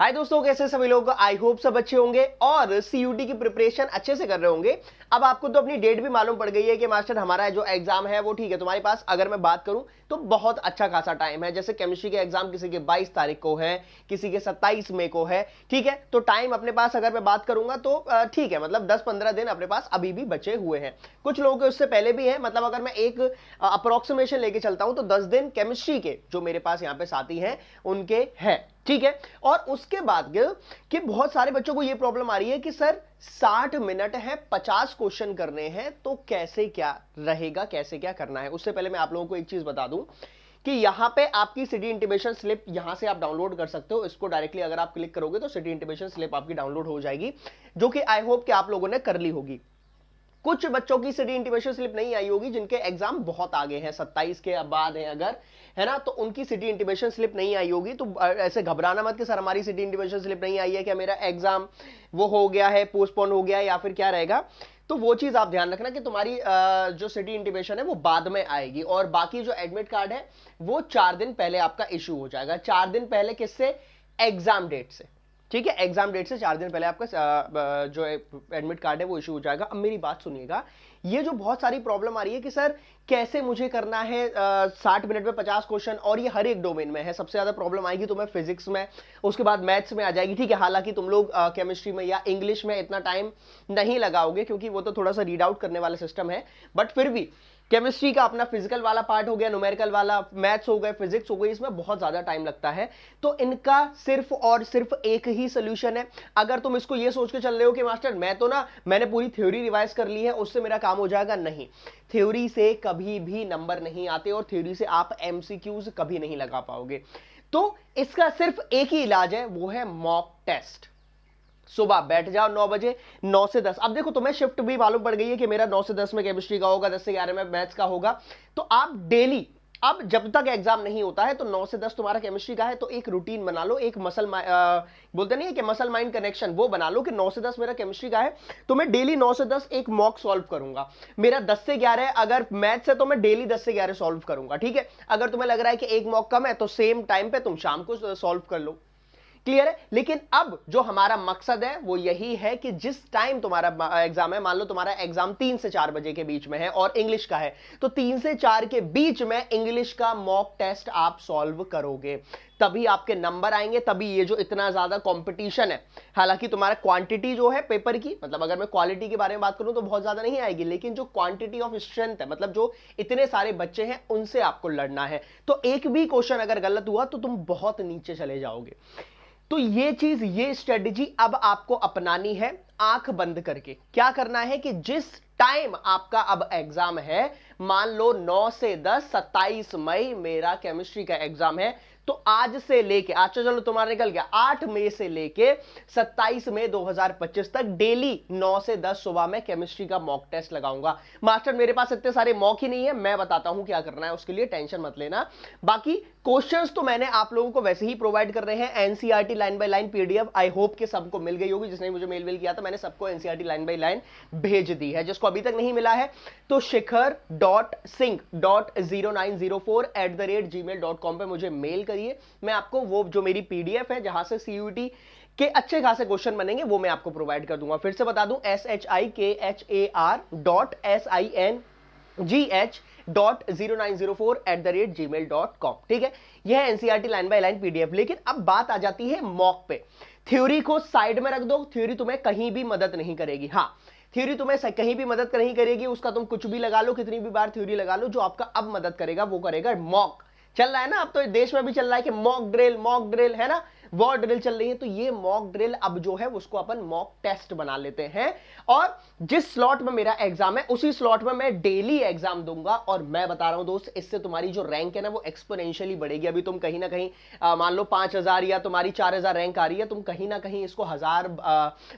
हाय दोस्तों, कैसे सभी लोग? आई होप सब अच्छे होंगे और सीयूटी की प्रिपरेशन अच्छे से कर रहे होंगे। अब आपको तो अपनी डेट भी मालूम पड़ गई है कि मास्टर हमारा जो एग्जाम है वो ठीक है तुम्हारे पास। अगर मैं बात करूं तो बहुत अच्छा खासा टाइम है। जैसे केमिस्ट्री के एग्जाम किसी के 22 तारीख को है, किसी के 27 मई को है, ठीक है। तो टाइम अपने पास अगर मैं बात करूंगा तो ठीक है, मतलब 10-15 दिन अपने पास अभी भी बचे हुए हैं। कुछ लोगों के उससे पहले भी है। मतलब अगर मैं एक अप्रोक्सीमेशन लेके चलता हूं तो 10 दिन केमिस्ट्री के जो मेरे पास यहाँ पे साथी हैं उनके हैं, ठीक है। और उसके बाद कि बहुत सारे बच्चों को यह प्रॉब्लम आ रही है कि सर 60 मिनट है, 50 क्वेश्चन करने हैं, तो कैसे क्या रहेगा, कैसे क्या करना है। उससे पहले मैं आप लोगों को एक चीज बता दूं कि यहां पे आपकी सिटी इंटीमेशन स्लिप यहां से आप डाउनलोड कर सकते हो। इसको डायरेक्टली अगर आप क्लिक करोगे तो सिटी इंटीमेशन स्लिप आपकी डाउनलोड हो जाएगी, जो कि आई होप कि आप लोगों ने कर ली होगी। कुछ बच्चों की सिटी इंटीमेशन स्लिप नहीं आई होगी जिनके एग्जाम बहुत आगे हैं, 27 के बाद हैं अगर, है ना, तो उनकी सिटी इंटीमेशन स्लिप नहीं आई होगी। तो ऐसे घबराना मत कि सर हमारी सिटी इंटीमेशन स्लिप नहीं आई है, क्या मेरा एग्जाम वो हो गया है, पोस्टपोन हो गया है या फिर क्या रहेगा। तो वो चीज आप ध्यान रखना कि तुम्हारी जो सिटी इंटीमेशन है वो बाद में आएगी। और बाकी जो एडमिट कार्ड है वो 4 दिन पहले आपका इशू हो जाएगा। 4 दिन पहले किससे? एग्जाम डेट से, ठीक है। एग्जाम डेट से 4 दिन पहले आपका जो एडमिट कार्ड है वो इशू हो जाएगा। अब मेरी बात सुनिएगा, ये जो बहुत सारी प्रॉब्लम आ रही है कि सर कैसे मुझे करना है 60 मिनट में 50 क्वेश्चन, और ये हर एक डोमेन में है। सबसे ज्यादा प्रॉब्लम आएगी तुम्हें फिजिक्स में, उसके बाद मैथ्स में आ जाएगी, ठीक है। हालांकि तुम लोग केमिस्ट्री में या इंग्लिश में इतना टाइम नहीं लगाओगे क्योंकि वो तो थोड़ा सा रीड आउट करने वाला सिस्टम है, बट फिर भी केमिस्ट्री का अपना फिजिकल वाला पार्ट हो गया, न्यूमेरिकल वाला, मैथ्स हो गए, फिजिक्स हो गई, इसमें बहुत ज्यादा टाइम लगता है। तो इनका सिर्फ और सिर्फ एक ही सोल्यूशन है। अगर तुम इसको ये सोच के चल रहे हो कि मास्टर मैंने पूरी थ्योरी रिवाइज कर ली है, उससे मेरा काम हो जाएगा, नहीं। थ्योरी से कभी भी नंबर नहीं आते और थ्योरी से आप एमसीक्यूज कभी नहीं लगा पाओगे। तो इसका सिर्फ एक ही इलाज है, वो है मॉक टेस्ट। सुबह बैठ जाओ 9 बजे, 9 से 10। अब देखो तुम्हें शिफ्ट भी मालूम पड़ गई है कि मेरा 9 से 10 में केमिस्ट्री का होगा, 10 से 11 में मैथ्स का होगा। तो आप डेली, अब जब तक एग्जाम नहीं होता है तो 9 से 10 तुम्हारा केमिस्ट्री का है, तो एक रूटीन बना लो, एक बोलते नहीं है कि मसल माइंड कनेक्शन, वो बना लो कि 9 से 10 मेरा केमिस्ट्री का है तो मैं डेली 9 से 10 एक मॉक सॉल्व करूंगा। मेरा 10 से 11 अगर मैथ्स है तो मैं डेली 10 से 11 सॉल्व करूंगा, ठीक है। अगर तुम्हें लग रहा है कि एक मॉक कम है तो सेम टाइम पे तुम शाम को सॉल्व कर लो, क्लियर है। लेकिन अब जो हमारा मकसद है वो यही है कि जिस टाइम तुम्हारा एग्जाम है, मान लो तुम्हारा एग्जाम 3 से 4 बजे के बीच में है और इंग्लिश का है, तो 3 से 4 के बीच में इंग्लिश का मॉक टेस्ट आप सॉल्व करोगे, तभी आपके नंबर आएंगे, तभी ये जो इतना ज्यादा कंपटीशन है। हालांकि तुम्हारा क्वांटिटी जो है पेपर की, मतलब अगर मैं क्वालिटी के बारे में बात करूं तो बहुत ज्यादा नहीं आएगी, लेकिन जो क्वांटिटी ऑफ स्ट्रेंथ है, मतलब जो इतने सारे बच्चे हैं उनसे आपको लड़ना है। तो एक भी क्वेश्चन अगर गलत हुआ तो तुम बहुत नीचे चले जाओगे। तो ये चीज, ये स्ट्रेटेजी अब आपको अपनानी है। आंख बंद करके क्या करना है कि जिस टाइम आपका अब एग्जाम है, मान लो 9 से 10, 27 मई मेरा केमिस्ट्री का एग्जाम है, तो आज से लेके, आज तो चलो तुम्हारा निकल गया, 8 मई से लेके 27 मई 2025 तक डेली 9 से 10 सुबह में केमिस्ट्री का मॉक टेस्ट लगाऊंगा। मास्टर मेरे पास इतने सारे मॉक ही नहीं है, मैं बताता हूं क्या करना है, उसके लिए टेंशन मत लेना। बाकी क्वेश्चंस तो मैंने आप लोगों को वैसे ही प्रोवाइड कर रहे हैं, NCERT line by line PDF. I hope कि सबको मिल गई होगी, जिसने मुझे मेल किया था मैंने सबको एनसीईआरटी लाइन बाय लाइन भेज दी है। जिसको अभी तक नहीं मिला है तो shikhar.singh.0904@gmail.com पे मुझे मेल करिए। मैं आपको वो जो मेरी पीडीएफ है जहां से सीयूटी के अच्छे खासे क्वेश्चन बनेंगे वो मैं आपको प्रोवाइड कर दूंगा। फिर से बता दूं, shikhar.singh.0904@gmail.com, ठीक है। यह है NCERT line by line PDF. लेकिन अब बात आ जाती है मॉक पे। थ्योरी को साइड में रख दो, थ्योरी तुम्हें कहीं भी मदद नहीं करेगी। हाँ, थ्योरी तुम्हें कहीं भी मदद नहीं करेगी, उसका तुम कुछ भी लगा लो, कितनी भी बार थ्योरी लगा लो, जो आपका अब मदद करेगा वो करेगा मॉक। चल रहा है ना, अब तो देश में भी चल रहा है कि मॉक ड्रिल है ना, वॉर ड्रिल चल रही है, तो ये मॉक ड्रिल अब जो है उसको अपन मॉक टेस्ट बना लेते हैं। और जिस स्लॉट में मेरा एग्जाम है उसी स्लॉट में मैं डेली एग्जाम दूंगा, और मैं बता रहा हूं दोस्त, इससे तुम्हारी जो रैंक है ना वो एक्सपोनेंशियली बढ़ेगी। अभी तुम कहीं ना कहीं मान लो 5000 या तुम्हारी 4000 रैंक आ रही है, तुम कहीं ना कहीं इसको 1000,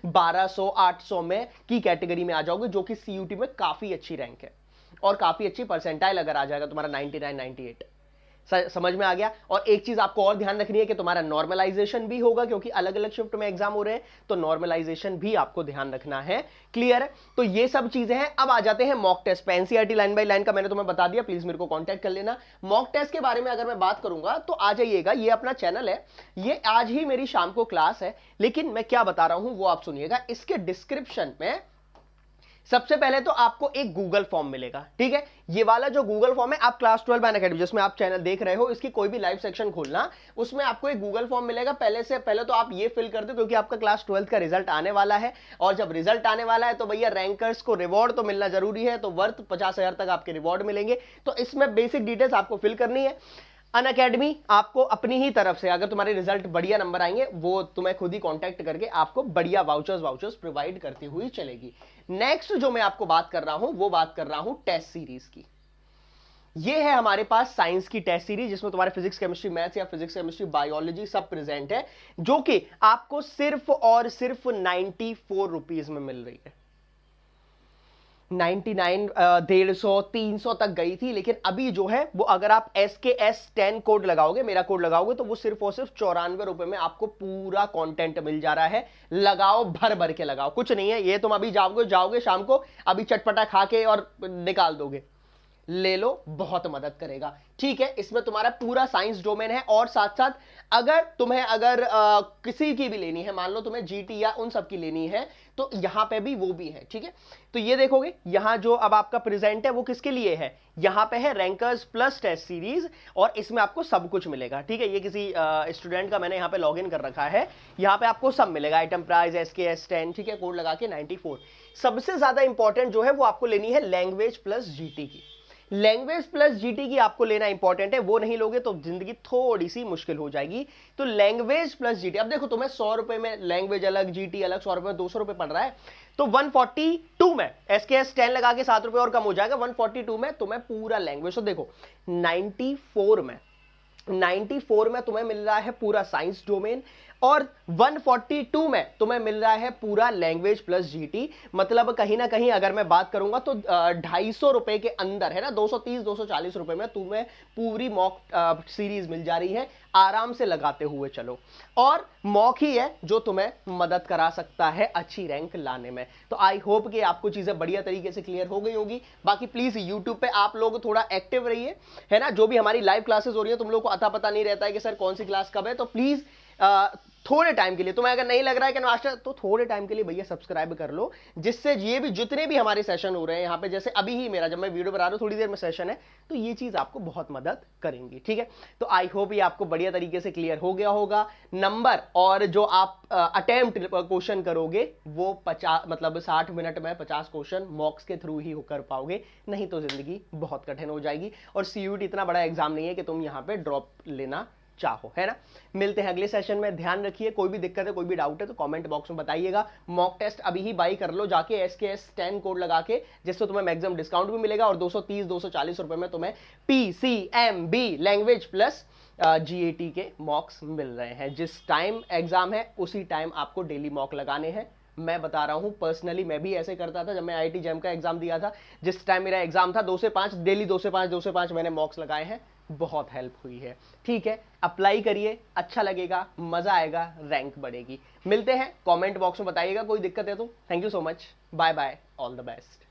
1200, 800 में की कैटेगरी में आ जाओगे, जो कि सीयूटी में काफी अच्छी रैंक है और काफी अच्छी परसेंटाइल अगर आ जाएगा तुम्हारा 99, 98। समझ में आ गया। और एक चीज आपको और ध्यान रखनी है कि तुम्हारा नॉर्मलाइजेशन भी होगा, क्योंकि अलग अलग शिफ्ट में एग्जाम हो रहे हैं, तो नॉर्मलाइजेशन भी आपको ध्यान रखना है। क्लियर है? तो ये सब चीजें हैं। अब आ जाते हैं मॉक टेस्ट पे। एनसीईआरटी लाइन बाय लाइन का मैंने तुम्हें बता दिया, प्लीज मेरे को कांटेक्ट कर लेना। मॉक टेस्ट के बारे में अगर मैं बात करूंगा तो आ जाइएगा, ये अपना चैनल है, ये आज ही मेरी शाम को क्लास है, लेकिन मैं क्या बता रहा हूं वो आप सुनिएगा। इसके डिस्क्रिप्शन में सबसे पहले तो आपको एक गूगल फॉर्म मिलेगा, ठीक है? ये वाला जो गूगल फॉर्म है, आप क्लास 12 अनअकैडमी जिसमें आप चैनल देख रहे हो, इसकी कोई भी लाइव सेक्शन खोलना, उसमें आपको एक गूगल फॉर्म मिलेगा। पहले तो आप ये फिल कर दो, क्योंकि आपका क्लास 12 का रिजल्ट आने वाला है, और जब रिजल्ट आने वाला है तो भैया रैंकर्स को रिवॉर्ड तो मिलना जरूरी है, तो वर्थ 50,000 तक आपके रिवॉर्ड मिलेंगे। तो इसमें बेसिक डिटेल्स आपको फिल करनी है। अनअकैडमी आपको अपनी ही तरफ से, अगर तुम्हारे रिजल्ट बढ़िया नंबर आएंगे, वो तुम्हें खुद ही कांटेक्ट करके आपको बढ़िया वाउचर्स प्रोवाइड करती हुई चलेगी। नेक्स्ट जो मैं आपको बात कर रहा हूं, वो बात कर रहा हूं टेस्ट सीरीज की। ये है हमारे पास साइंस की टेस्ट सीरीज, जिसमें तुम्हारे फिजिक्स केमिस्ट्री मैथ्स या फिजिक्स केमिस्ट्री बायोलॉजी सब प्रेजेंट है, जो कि आपको सिर्फ और सिर्फ 94 रुपीज में मिल रही है। 99, 150, 300 तक गई थी, लेकिन अभी जो है वो, अगर आप SKS10 कोड लगाओगे, मेरा कोड लगाओगे, तो वो सिर्फ और सिर्फ 94 रुपए में आपको पूरा कंटेंट मिल जा रहा है। लगाओ, भर भर के लगाओ, कुछ नहीं है ये। तुम अभी जाओगे शाम को, अभी चटपटा खा के और निकाल दोगे, ले लो, बहुत मदद करेगा। ठीक है, इसमें तुम्हारा पूरा साइंस डोमेन है, और साथ साथ अगर किसी की भी लेनी है, मान लो तुम्हें जीटी या उन सब की लेनी है, तो यहां पे भी वो भी है। ठीक है, तो ये देखोगे, यहां जो अब आपका प्रेजेंट है वो किसके लिए है, यहां पे है रैंकर्स प्लस टेस्ट सीरीज, और इसमें आपको सब कुछ मिलेगा। ठीक है, ये किसी स्टूडेंट का मैंने यहां पे लॉग इन कर रखा है, यहां पे आपको सब मिलेगा, आइटम प्राइस, SKS10, ठीक है, कोड लगा के 94। सबसे ज्यादा इंपॉर्टेंट जो है वो आपको लेनी है लैंग्वेज प्लस जीटी की। लैंग्वेज प्लस जीटी की आपको लेना इंपॉर्टेंट है, वो नहीं लोगे तो जिंदगी थोड़ी सी मुश्किल हो जाएगी। तो लैंग्वेज प्लस जीटी, अब देखो तुम्हें 100 रुपए में लैंग्वेज अलग, जीटी अलग, 100 रुपए में 200 रुपए पड़ रहा है, तो 142 में SKS10 लगा के 7 रुपए और कम हो जाएगा, 142 में तुम्हें पूरा लैंग्वेज। तो देखो 94 में तुम्हें मिल रहा है पूरा साइंस डोमेन, और 142 में तुम्हें मिल रहा है पूरा लैंग्वेज प्लस जीटी। मतलब कहीं ना कहीं अगर मैं बात करूंगा तो 250 रुपए के अंदर है ना, 230-240 रुपए में तुम्हें पूरी मॉक सीरीज मिल जा रही है। आराम से लगाते हुए चलो, और मॉक ही है जो तुम्हें मदद करा सकता है अच्छी रैंक लाने में। तो आई होप कि आपको चीजें बढ़िया तरीके से क्लियर हो गई होगी। बाकी प्लीज यूट्यूब पे आप लोग थोड़ा एक्टिव रहिए, है ना। जो भी हमारी लाइव क्लासेस हो रही है, तुम लोग को अता पता नहीं रहता है कि सर कौन सी क्लास कब है, तो प्लीज थोड़े टाइम के लिए, तुम्हें अगर नहीं लग रहा है कि मास्टर, तो थोड़े टाइम के लिए भैया सब्सक्राइब कर लो, जिससे ये भी जितने भी हमारे सेशन हो रहे हैं यहाँ पे, जैसे अभी ही मेरा, जब मैं वीडियो बना रहा हूँ थोड़ी देर में सेशन है, तो ये चीज आपको बहुत मदद करेंगी। ठीक है, तो आई होप ये आपको बढ़िया तरीके से क्लियर हो गया होगा। नंबर और जो आप अटेम्प्ट क्वेश्चन करोगे वो 60 मिनट में 50 क्वेश्चन मॉक्स के थ्रू ही कर पाओगे, नहीं तो जिंदगी बहुत कठिन हो जाएगी। और सीयूटी इतना बड़ा एग्जाम नहीं है कि तुम यहाँ पे ड्रॉप लेना चाहो, है ना। मिलते हैं अगले सेशन में, ध्यान रखिए। कोई भी दिक्कत है, कोई भी डाउट है तो कमेंट बॉक्स में बताइएगा। मॉक टेस्ट अभी ही बाई कर लो जाके SKS10 कोड लगा के, जिससे तुम्हें मैक्सिमम डिस्काउंट भी मिलेगा, और 230-240 रुपए में तुम्हें PCMB लैंग्वेज प्लस GAT के मॉक्स मिल रहे हैं। जिस टाइम एग्जाम है उसी टाइम आपको डेली मॉक लगाने हैं। मैं बता रहा हूं, पर्सनली मैं भी ऐसे करता था जब मैं IIT जैम का एग्जाम दिया था। जिस टाइम मेरा एग्जाम था 2 से 5 डेली, 2 से 5 मैंने मॉक्स लगाए हैं, बहुत हेल्प हुई है। ठीक है, अप्लाई करिए, अच्छा लगेगा, मजा आएगा, रैंक बढ़ेगी। मिलते हैं, कमेंट बॉक्स में बताइएगा कोई दिक्कत है तो। Thank you so much, bye bye, all the best.